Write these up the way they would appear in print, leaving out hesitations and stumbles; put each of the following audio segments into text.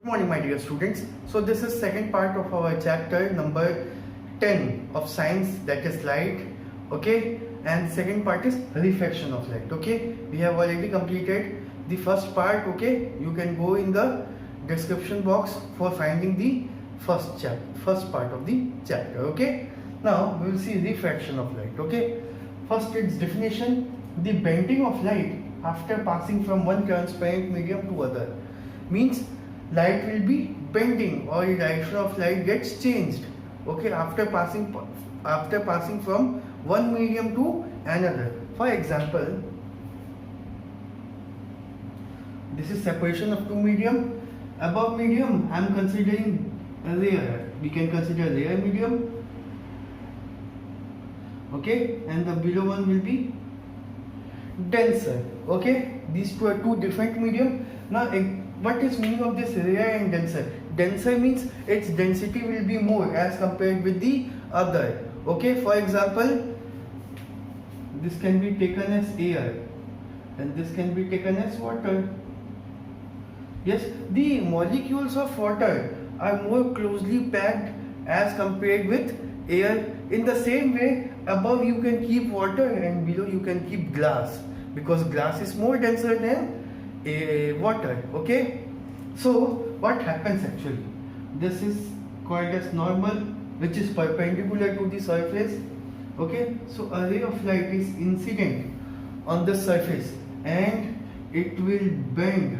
Good morning, my dear students. So this is second part of our chapter number 10 of science, that is light. Okay, and second part is reflection of light. Okay, we have already completed the first part. Okay, you can go in the description box for finding the first part of the chapter. Okay, now we will see refraction of light. Okay, first its definition: the bending of light after passing from one transparent medium to other. Means light will be bending, or the direction of light gets changed, okay, after passing from one medium to another. For example, this is separation of two medium. Above medium I am considering rare, we can consider rare medium, okay, and the below one will be denser. Okay, these two are two different medium. Now what is meaning of this rare and denser? Denser means its density will be more as compared with the other. Okay, for example, this can be taken as air and this can be taken as water. Yes, the molecules of water are more closely packed as compared with air. In the same way, above you can keep water and below you can keep glass, because glass is more denser than water. Okay, so what happens actually? This is called as normal, which is perpendicular to the surface. Okay, so a ray of light is incident on the surface and it will bend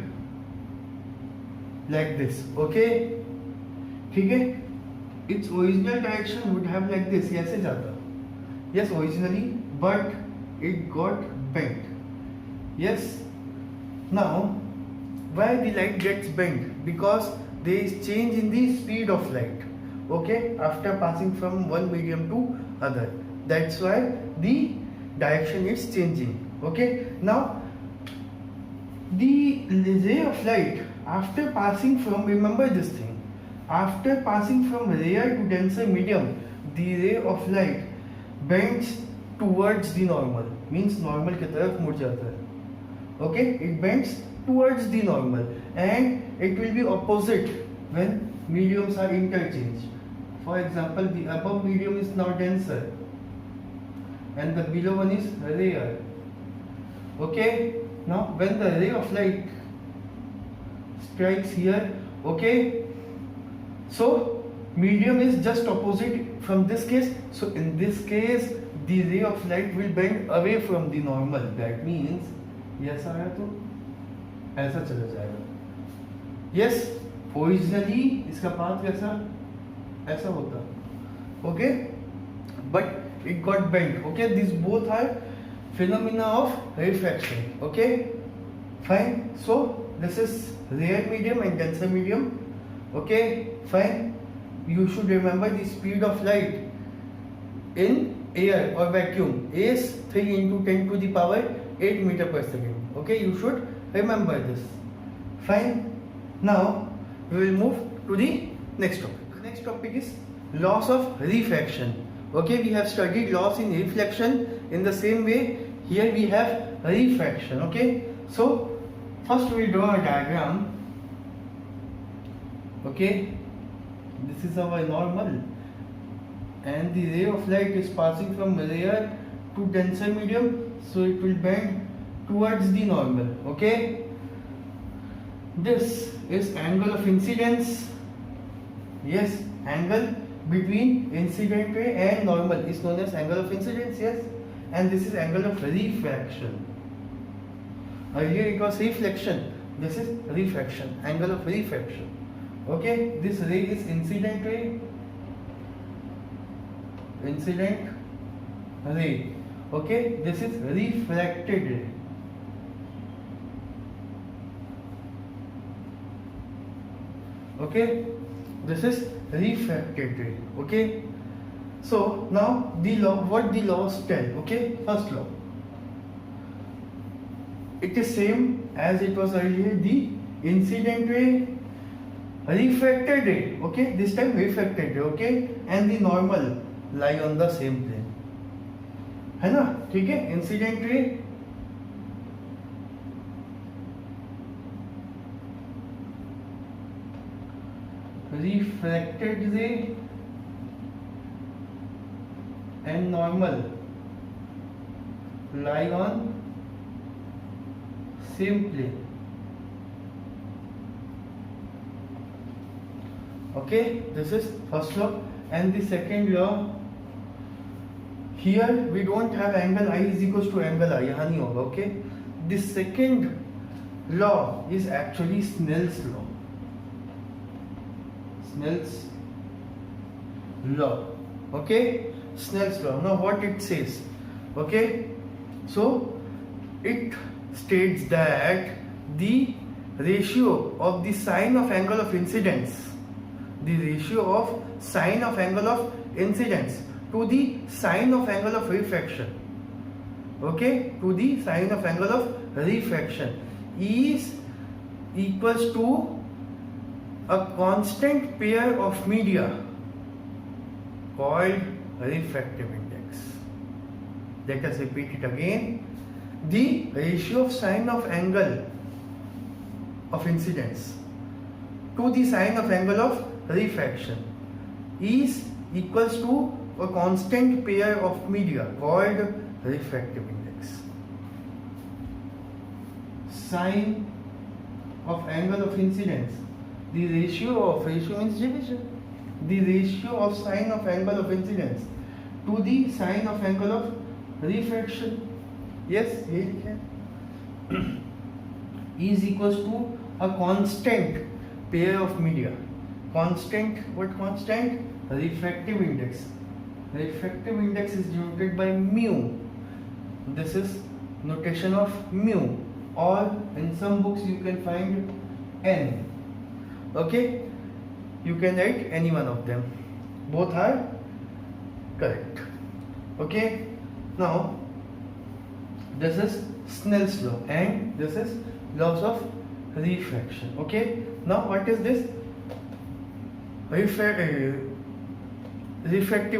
like this. Okay, ठीक its original direction would have like this, ऐसे जाता, yes, originally, but it got bent. Yes, now why the light gets bent? Because there is change in the speed of light, okay, after passing from one medium to other. That's why the direction is changing. Okay, now the ray of light after passing from, remember this thing, after passing from rare to denser medium, the ray of light bends towards the normal, means normal की तरफ मुड़ जाता है. Okay, it bends towards the normal and it will be opposite when mediums are interchanged. For example, the above medium is now denser and the below one is rare. Okay, now when the ray of light strikes here, okay, so medium is just opposite from this case. So in this case the ray of light will bend away from the normal. That means ये ऐसा आया तो ऐसा चला जाएगा. Yes, originally इसका path कैसा ऐसा होता, okay, but it got bent. Okay, these both are phenomena of refraction. Okay, fine. So this is rare medium and denser medium. Okay, fine. You should remember the speed of light in air or vacuum is 3 into 10 to the power 8 meter per second. Okay, you should remember this. Fine. Now we will move to the next topic. Next topic is loss of refraction. Okay, we have studied loss in reflection. In the same way, here we have refraction. Okay, so first we will draw a diagram. Okay, this is our normal and the ray of light is passing from rare to denser medium, so it will bend towards the normal. Okay, this is angle of incidence. Yes, angle between incident ray and normal is known as angle of incidence. Yes, and this is angle of refraction. Earlier it was reflection, this is refraction, angle of refraction. Okay, this ray is incident ray, okay, this is refracted ray. Okay, this is refracted ray. Okay, so now the law, what the laws tell. Okay, first law, it is same as it was earlier, the incident ray, refracted ray, okay, this time refracted ray, okay, and the normal lie on the same plane, है ना, ठीक है. Incident ray refracted ray and normal lie on same plane. Okay, this is first law. And the second law, here we don't have angle I is equals to angle I, यहाँ नहीं होगा. Okay, the second law is actually Snell's law. Snell's law. Okay, Snell's law. Now what it says? Okay, so it states that the ratio of the sine of angle of incidence, the ratio of sine of angle of incidence to the sine of angle of refraction, okay, to the sine of angle of refraction is equals to a constant pair of media called refractive index. Let us repeat it again. The ratio of sine of angle of incidence to the sine of angle of refraction is equals to a constant pair of media called refractive index. Sine of angle of incidence, the ratio means division, the ratio of sine of angle of incidence to the sine of angle of refraction, yes, is equals to a constant pair of media. Constant, what constant? Refractive index. Refractive index is denoted by mu. This is notation of mu, or in some books you can find n. Okay, you can write any one of them, both are correct. Okay, now this is Snell's law and this is laws of refraction. Okay, now what is this? Refractive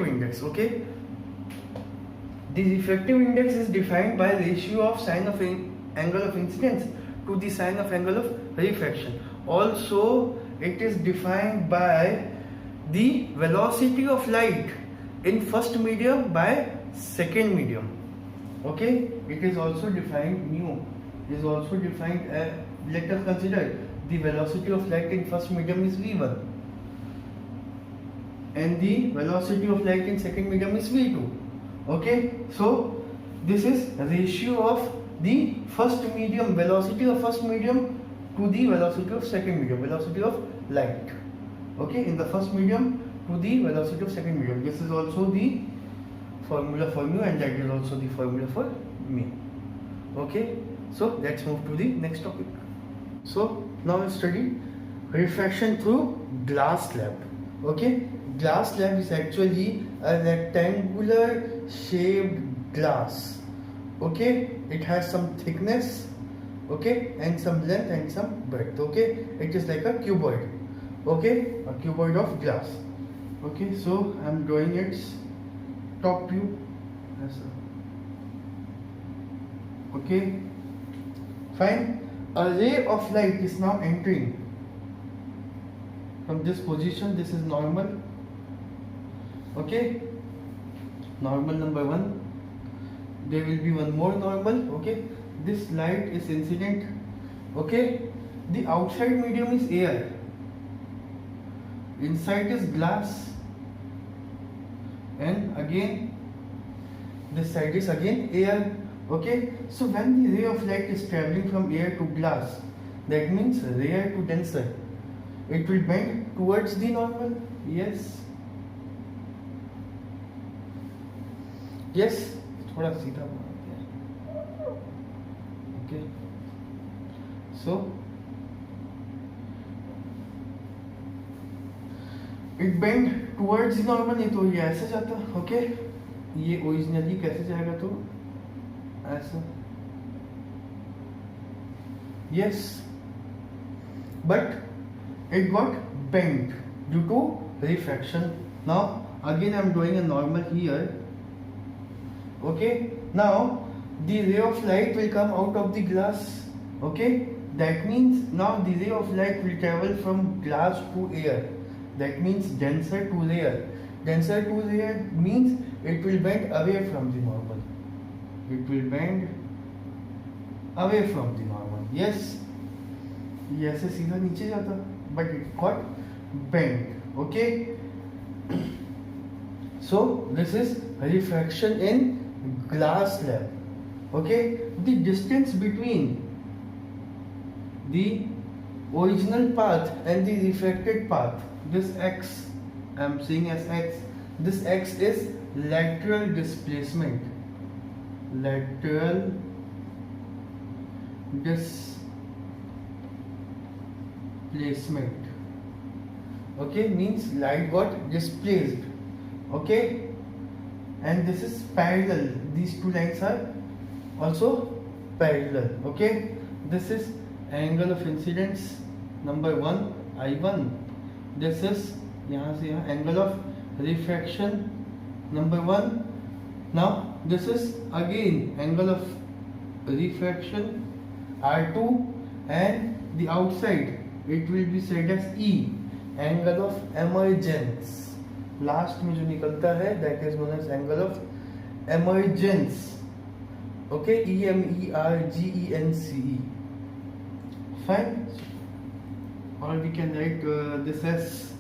index. Okay, the refractive index is defined by ratio of sine of angle of incidence to the sine of angle of refraction. Also, it is defined by the velocity of light in first medium by second medium. Okay, it is also defined, mu is also defined. Let us consider the velocity of light in first medium is v1 and the velocity of light in second medium is v2. Okay, so this is ratio of the first medium, velocity of first medium to the velocity of second medium, velocity of light, okay, in the first medium to the velocity of second medium. This is also the formula for mu and that is also the formula for mu. Okay, so let's move to the next topic. So now we study refraction through glass slab. Okay, glass slab is actually a rectangular shaped glass. Okay, it has some thickness, okay, and some length and some breadth. Okay, it is like a cuboid. Okay, a cuboid of glass. Okay, so I am drawing its top view. Okay, fine. A ray of light is now entering from this position. This is normal. Okay, normal number 1. There will be one more normal. Okay, this light is incident. Okay, the outside medium is air, inside is glass, and again this side is again air. Okay, so when the ray of light is traveling from air to glass, that means rare to denser, it will bend towards the normal. Yes, yes, थोड़ा सीधा बनाते हैं. Okay, so it bend towards the normal. नहीं तो ये ऐसे जाता. Okay, ये ओरिजिनली कैसे जाएगा? तो ऐसा. Yes, but it got bent due to refraction. Now again I am drawing a normal here. Okay, now the ray of light will come out of the glass. Okay, that means now the ray of light will travel from glass to air. That means denser to layer. Denser to layer means it will bend away from the normal. It will bend away from the normal. Yes, ये ऐसे सीधा नीचे जाता, but it got bent. Okay. So this is refraction in glass slab. Okay, the distance between the original path and the refracted path, this x, I am seeing as x, this x is lateral displacement. Lateral displacement. Okay, means light got displaced. Okay, and this is parallel. These two lines are also parallel. Okay, this is angle of incidence number 1, I1. This is यहाँ से यहाँ angle of refraction number 1. Now this is again angle of refraction R2, and the outside it will be said as E, angle of emergence. Last में जो निकलता है that is known as angle of emergence. Okay, EMERGENCE. Fine. Or we can write this as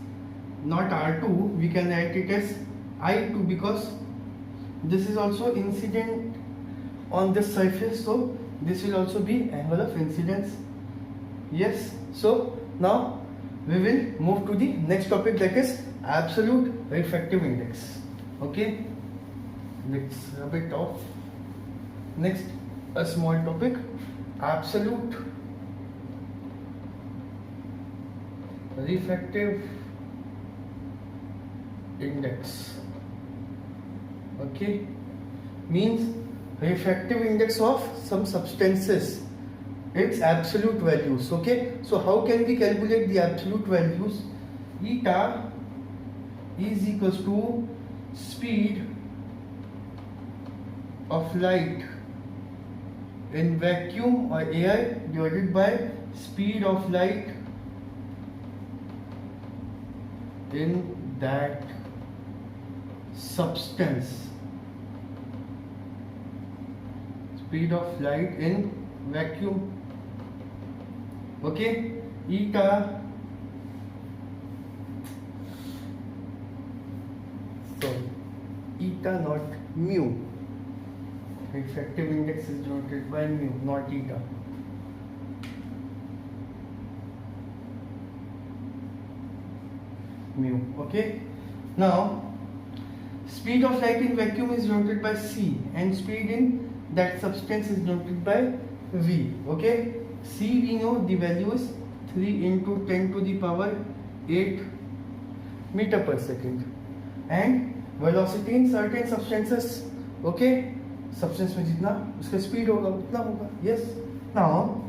not R2, we can write it as I2, because this is also incident on this surface, so this will also be angle of incidence. Yes, so now we will move to the next topic, that is absolute refractive index. Okay, let's rub it off. Next, a small topic, absolute refractive index. Okay, means refractive index of some substances, its absolute values. Okay, so how can we calculate the absolute values? Eta is equals to speed of light in vacuum or air divided by speed of light in that substance. Speed of light in vacuum. Okay, eta, sorry, eta not mu. Refractive index is denoted by mu, not eta. Mu. Okay, now speed of light in vacuum is denoted by C, and speed in that substance is denoted by V. Okay, C we know the value is 3 into 10 to the power 8 meter per second, and velocity in certain substances. Okay, substance में जितना उसका speed होगा उतना होगा. Yes, now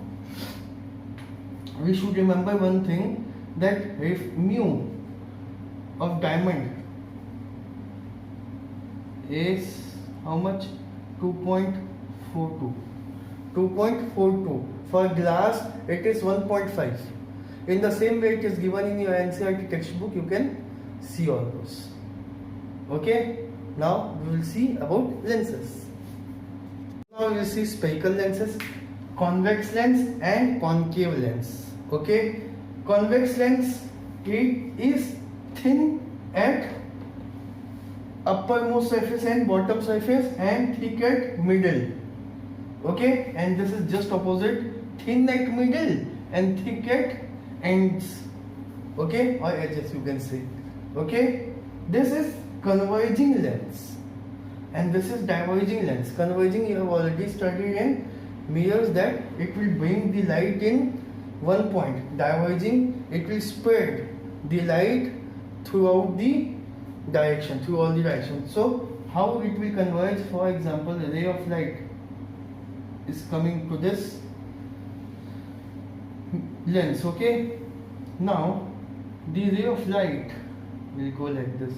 we should remember one thing, that if mu of diamond is how much? 2.42. 2.42. For glass it is 1.5. In the same way it is given in your NCERT textbook, you can see all those. Okay, now we will see about lenses. Now we will see spherical lenses, convex lens and concave lens. Okay, convex lens, it is thin at uppermost surface and bottom surface and thick at middle. Okay, and this is just opposite, thin at middle and thick at ends. Okay, or edges you can say. Okay, this is converging lens and this is diverging lens. Converging you have already studied in mirrors, that it will bring the light in one point. Diverging, it will spread the light throughout the direction, through all the directions. So how it will converge? For example, a ray of light is coming to this lens. Okay, now the ray of light will go like this.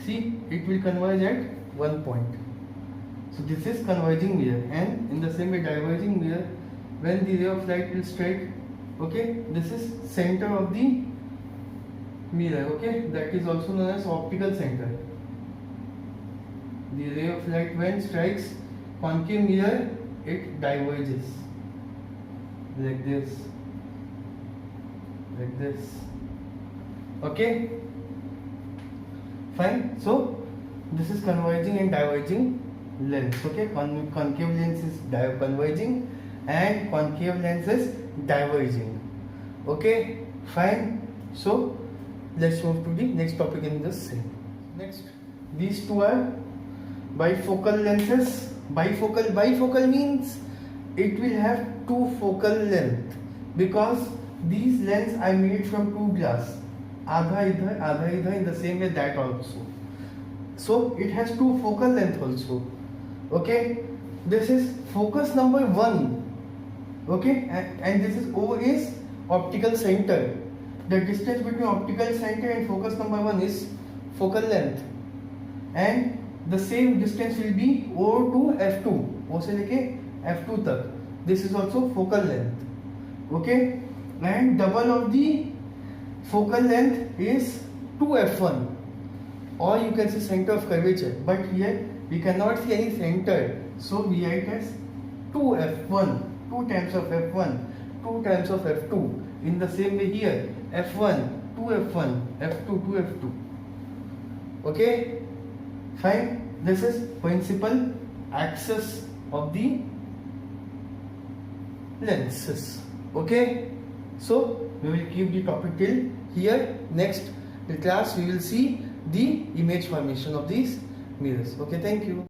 See, it will converge at one point. So this is converging mirror, and in the same way diverging mirror, when the ray of light will strike, okay, this is center of the mirror, okay, that is also known as optical center. The ray of light when strikes concave mirror, it diverges like this, okay, fine. So this is converging and diverging lens, okay. Concave lens is converging and concave lens is diverging, okay, fine. So let's move to the next topic in this scene. Next, these two are bifocal lenses. Bifocal means it will have two focal length, because these lenses are made from two glass, आधा इधर, in the same way that also. So it has two focal length also, okay. This is focus number 1, okay, and this is O is optical center. The distance between optical center and focus number 1 is focal length, and the same distance will be O to F2, O से लेके F2 तक. This is also focal length, okay, and double of the focal length is 2F1, or you can say center of curvature, but here we cannot see any center, so we write as 2F1, 2 times of F1, 2 times of F2. In the same way here, F1, 2F1, F2, 2F2, okay, fine. This is principal axis of the lenses, okay. So we will keep the topic till here. Next class we will see the image formation of these mirrors, okay. Thank you.